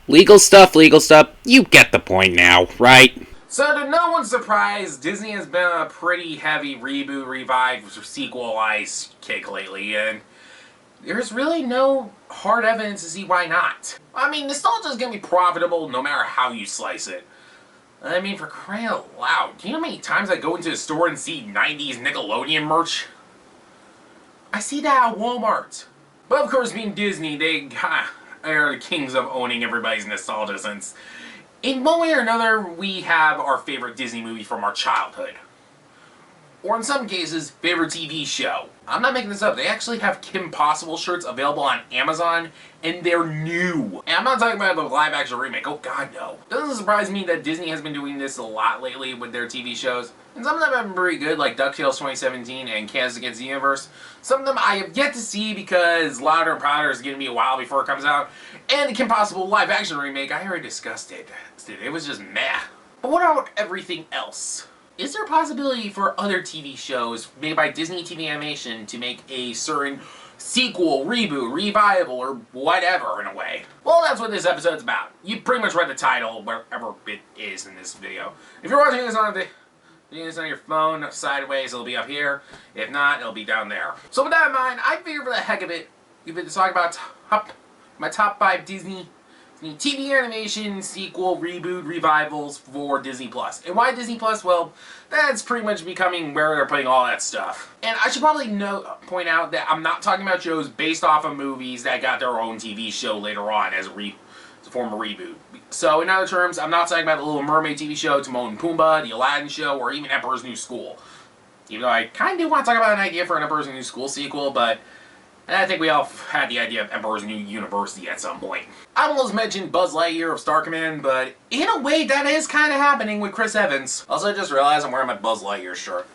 Legal stuff, you get the point now, right? So to no one's surprise, Disney has been on a pretty heavy reboot, revive, sequelize kick lately, and there's really no hard evidence to see why not. I mean, nostalgia is going to be profitable no matter how you slice it. I mean, for crying out loud, do you know how many times I go into a store and see 90s Nickelodeon merch? I see that at Walmart. But of course, being Disney, they are the kings of owning everybody's nostalgia, since in one way or another, we have our favorite Disney movie from our childhood. Or in some cases, favorite TV show. I'm not making this up. They actually have Kim Possible shirts available on Amazon, and they're new. And I'm not talking about the live-action remake. Oh god, no. Doesn't surprise me that Disney has been doing this a lot lately with their TV shows. And some of them have been pretty good, like DuckTales 2017 and Kansas Against the Universe. Some of them I have yet to see because Louder and Prouder is going to be a while before it comes out. And the Kim Possible live-action remake, I already discussed it. It was just meh. But what about everything else? Is there a possibility for other TV shows made by Disney TV Animation to make a certain sequel, reboot, revival, or whatever in a way? Well, that's what this episode's about. You pretty much read the title, wherever it is in this video. If you're watching this on your phone, sideways, it'll be up here. If not, it'll be down there. So with that in mind, I figured for the heck of it, we've been talking about my top 5 Disney TV animation, sequel, reboot, revivals for Disney+. And why Disney+? Well, that's pretty much becoming where they're putting all that stuff. And I should probably point out that I'm not talking about shows based off of movies that got their own TV show later on as a form of reboot. So in other terms, I'm not talking about the Little Mermaid TV show, Timon and Pumbaa, the Aladdin show, or even Emperor's New School. Even though I kind of do want to talk about an idea for an Emperor's New School sequel, but I think we all had the idea of Emperor's New University at some point. I almost mentioned Buzz Lightyear of Star Command, but in a way that is kind of happening with Chris Evans. Also, I just realized I'm wearing my Buzz Lightyear shirt.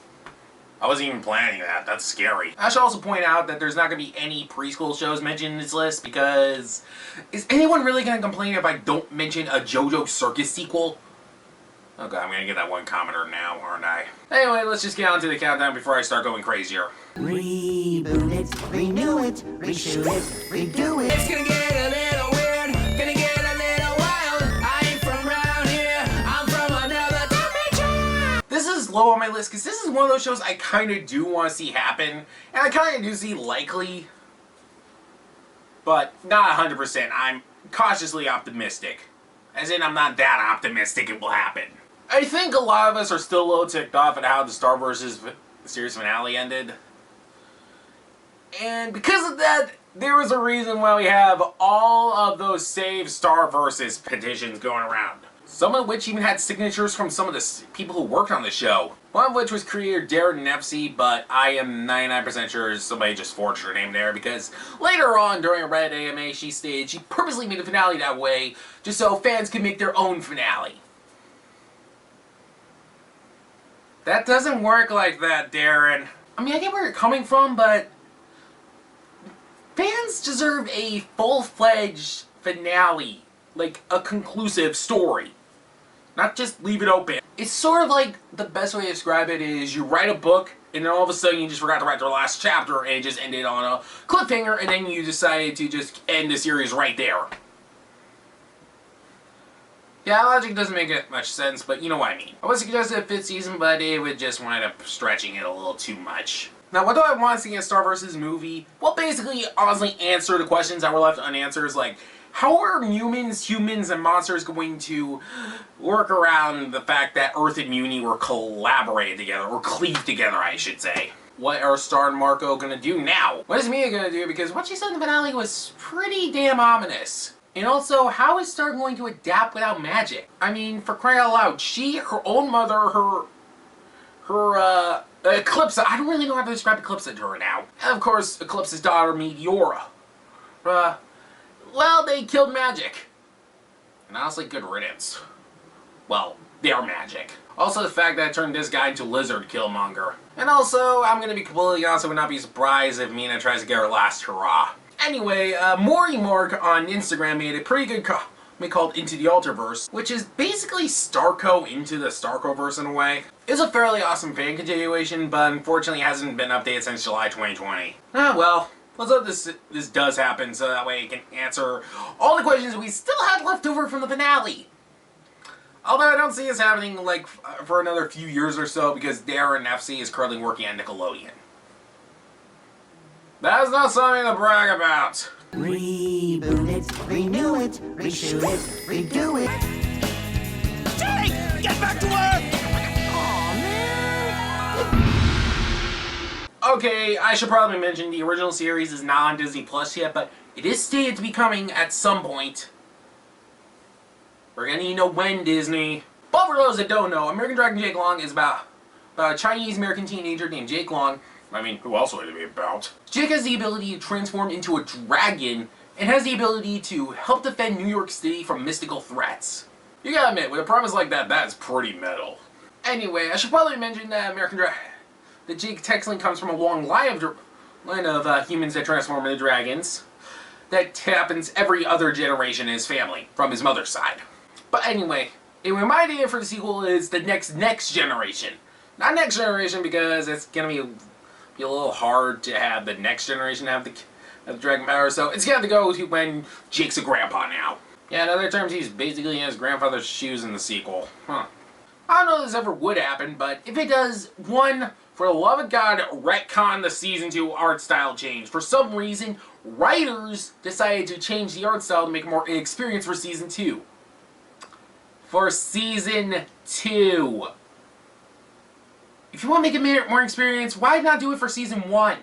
I wasn't even planning that. That's scary. I should also point out that there's not going to be any preschool shows mentioned in this list because is anyone really going to complain if I don't mention a JoJo Circus sequel? Okay, I'm going to get that one commenter now, aren't I? Anyway, let's just get on to the countdown before I start going crazier. Reboot it, renew it, reshoot it, redo it. It's gonna get a little weird, gonna get a little wild. I ain't from around here, I'm from another dimension. This is low on my list because this is one of those shows I kind of do want to see happen, and I kind of do see likely, but not 100%. I'm cautiously optimistic. As in, I'm not that optimistic it will happen. I think a lot of us are still a little ticked off at how the Starverse's series finale ended. And because of that, there was a reason why we have all of those Save Starverses petitions going around. Some of which even had signatures from some of the people who worked on the show. One of which was creator Darren Nefsey, but I am 99% sure somebody just forged her name there because later on during a Reddit AMA she stated she purposely made the finale that way just so fans could make their own finale. That doesn't work like that, Darren. I mean, I get where you're coming from, but fans deserve a full-fledged finale, like a conclusive story. Not just leave it open. It's sort of like, the best way to describe it is you write a book, and then all of a sudden you just forgot to write the last chapter, and it just ended on a cliffhanger, and then you decided to just end the series right there. Yeah, logic doesn't make much sense, but you know what I mean. I would suggest a 5th season, but it would just wind up stretching it a little too much. Now, what do I want to see in a Starverse's movie? Well, basically, honestly, answer the questions that were left unanswered, like, how are humans, and monsters going to work around the fact that Earth and Muni were collaborated together, or cleaved together, I should say? What are Star and Marco gonna do now? What is Mia gonna do? Because what she said in the finale was pretty damn ominous. And also, how is Star going to adapt without magic? I mean, for crying out loud, her own mother, Eclipse, I don't really know how to describe Eclipse to her now. And of course, Eclipse's daughter, Meteora. Well, they killed magic. And honestly, good riddance. Well, their magic. Also, the fact that I turned this guy into Lizard Killmonger. And also, I'm gonna be completely honest, I would not be surprised if Mina tries to get her last hurrah. Anyway, Maury Mark on Instagram made a pretty good comment called Into the Ultraverse, which is basically Starco into the Starcoverse in a way. It's a fairly awesome fan continuation, but unfortunately hasn't been updated since July 2020. Ah, well, Let's hope this does happen so that way it can answer all the questions we still had left over from the finale. Although I don't see this happening like for another few years or so because Darren FC is currently working at Nickelodeon. That's not something to brag about. Reboot it, renew it, reshoot it, redo it. Jake, get back to work! Okay, I should probably mention the original series is not on Disney Plus yet, but it is stated to be coming at some point. We're gonna need to know when, Disney. But for those that don't know, American Dragon Jake Long is about a Chinese-American teenager named Jake Long. I mean, who else would it be about? Jake has the ability to transform into a dragon and has the ability to help defend New York City from mystical threats. You gotta admit, with a premise like that, that's pretty metal. Anyway, I should probably mention that the Jake Texling comes from a long line of humans that transform into dragons. That happens every other generation in his family, from his mother's side. But anyway my idea for the sequel is the next generation. Not next generation because it's gonna be a little hard to have the next generation have the dragon power, so it's gonna have to go to when Jake's a grandpa now. Yeah, in other terms, he's basically in his grandfather's shoes in the sequel. Huh. I don't know if this ever would happen, but if it does, one, for the love of God, retcon the Season 2 art style change. For some reason, writers decided to change the art style to make it more inexperienced for Season 2. For Season 2. If you want to make it more experienced, why not do it for Season 1?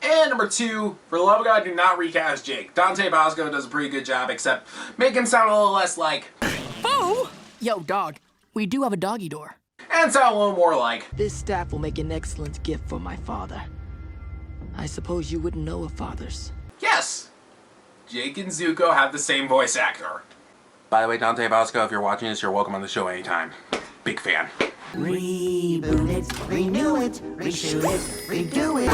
And number 2, for the love of God, do not recast Jake. Dante Bosco does a pretty good job, except make him sound a little less like... Boo! Yo, dog, we do have a doggy door. And sound a little more like... This staff will make an excellent gift for my father. I suppose you wouldn't know of fathers. Yes! Jake and Zuko have the same voice actor. By the way, Dante Bosco, if you're watching this, you're welcome on the show anytime. Big fan. Reboot it, renew it, reshoot it, redo it.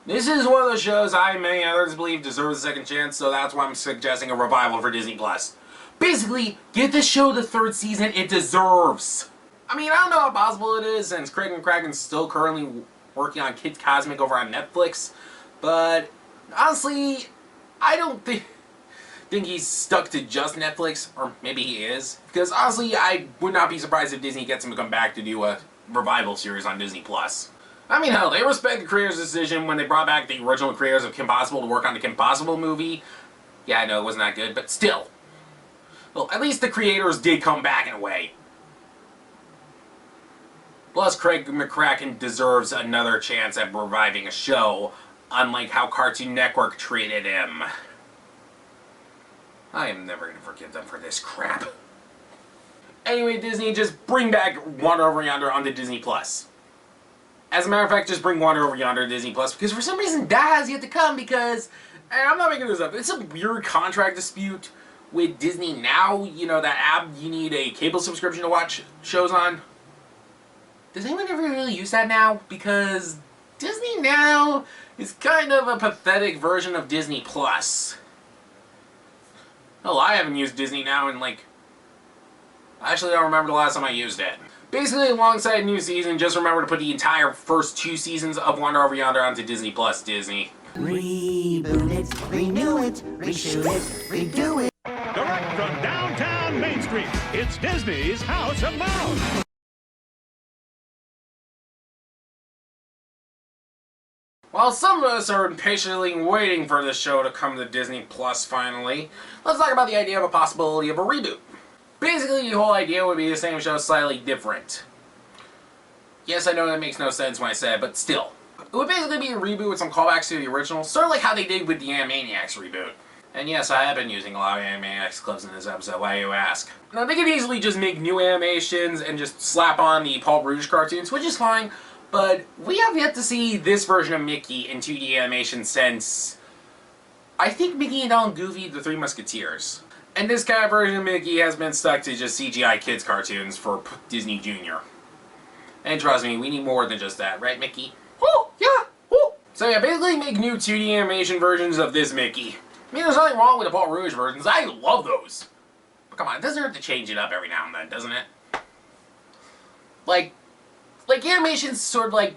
This is one of those shows I and many others believe deserves a second chance, so that's why I'm suggesting a revival for Disney+. Basically, give this show the 3rd season it deserves. I mean, I don't know how possible it is since Craig McCracken's still currently working on Kids Cosmic over on Netflix, but honestly, I don't think he's stuck to just Netflix, or maybe he is, because honestly, I would not be surprised if Disney gets him to come back to do a revival series on Disney+. I mean, hell, they respect the creators' decision when they brought back the original creators of Kim Possible to work on the Kim Possible movie. Yeah, I know it wasn't that good, but still. Well, at least the creators did come back in a way. Plus, Craig McCracken deserves another chance at reviving a show, unlike how Cartoon Network treated him. I am never going to forgive them for this crap. Anyway, Disney, just bring back Wander Over Yonder onto Disney+. As a matter of fact, just bring Wander Over Yonder to Disney+, because for some reason that has yet to come, because, and I'm not making this up, it's a weird contract dispute with Disney Now, you know, that app you need a cable subscription to watch shows on. Does anyone ever really use that now? Because Disney Now is kind of a pathetic version of Disney+. Hell, I haven't used Disney Now in like... I actually don't remember the last time I used it. Basically, alongside New Season, just remember to put the entire first 2 seasons of Wander Over Yonder onto Disney+, Disney. Reboot it, renew it, reshoot it, redo it. Direct from downtown Main Street, it's Disney's House of Mouse. While some of us are impatiently waiting for this show to come to Disney Plus finally, let's talk about the idea of a possibility of a reboot. Basically, the whole idea would be the same show, slightly different. Yes, I know that makes no sense when I say it, but still. It would basically be a reboot with some callbacks to the original, sort of like how they did with the Animaniacs reboot. And yes, I have been using a lot of Animaniacs clips in this episode, why do you ask? Now, they could easily just make new animations and just slap on the Paul Rouge cartoons, which is fine, but we have yet to see this version of Mickey in 2D animation since, I think, Mickey and Donald Goofy, the Three Musketeers. And this kind of version of Mickey has been stuck to just CGI kids cartoons for Disney Junior. And trust me, we need more than just that, right, Mickey? Oh, yeah! Oh. So yeah, basically make new 2D animation versions of this Mickey. I mean, there's nothing wrong with the Paul Rouge versions. I love those. But come on, it doesn't hurt to change it up every now and then, doesn't it? Like animation's sort of like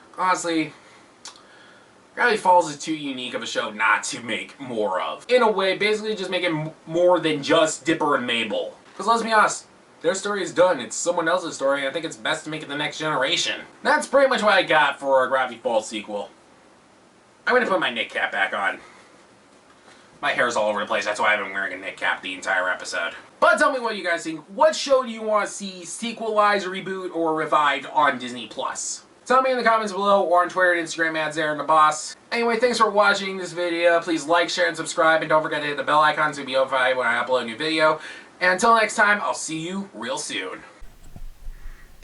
honestly, Gravity Falls is too unique of a show not to make more of. In a way, basically just make it more than just Dipper and Mabel. Because let's be honest, their story is done. It's someone else's story. I think it's best to make it the next generation. That's pretty much what I got for a Gravity Falls sequel. I'm going to put my knit cap back on. My hair's all over the place. That's why I've been wearing a knit cap the entire episode. But tell me what you guys think. What show do you want to see sequelized, reboot, or revived on Disney+. Tell me in the comments below or on Twitter and Instagram at ZarenTheBoss. Anyway, thanks for watching this video. Please like, share, and subscribe. And don't forget to hit the bell icon to be notified when I upload a new video. And until next time, I'll see you real soon.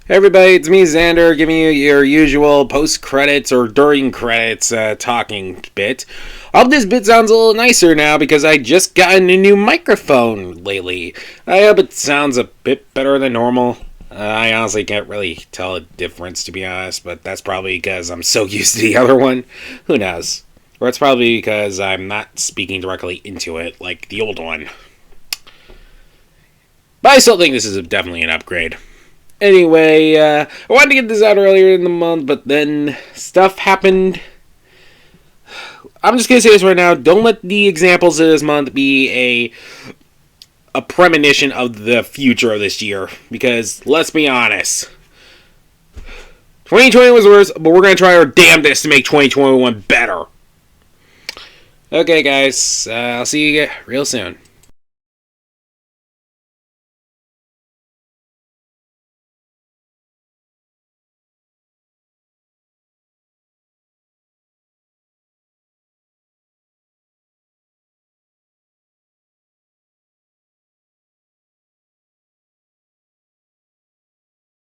Hey everybody, it's me, Xander, giving you your usual post-credits or during-credits talking bit. I hope this bit sounds a little nicer now because I just gotten a new microphone lately. I hope it sounds a bit better than normal. I honestly can't really tell a difference, to be honest, but that's probably because I'm so used to the other one. Who knows? Or it's probably because I'm not speaking directly into it like the old one. But I still think this is definitely an upgrade. Anyway, I wanted to get this out earlier in the month, but then stuff happened. I'm just going to say this right now. Don't let the examples of this month be a premonition of the future of this year. Because, let's be honest, 2020 was worse, but we're going to try our damnedest to make 2021 better. Okay, guys, I'll see you real soon.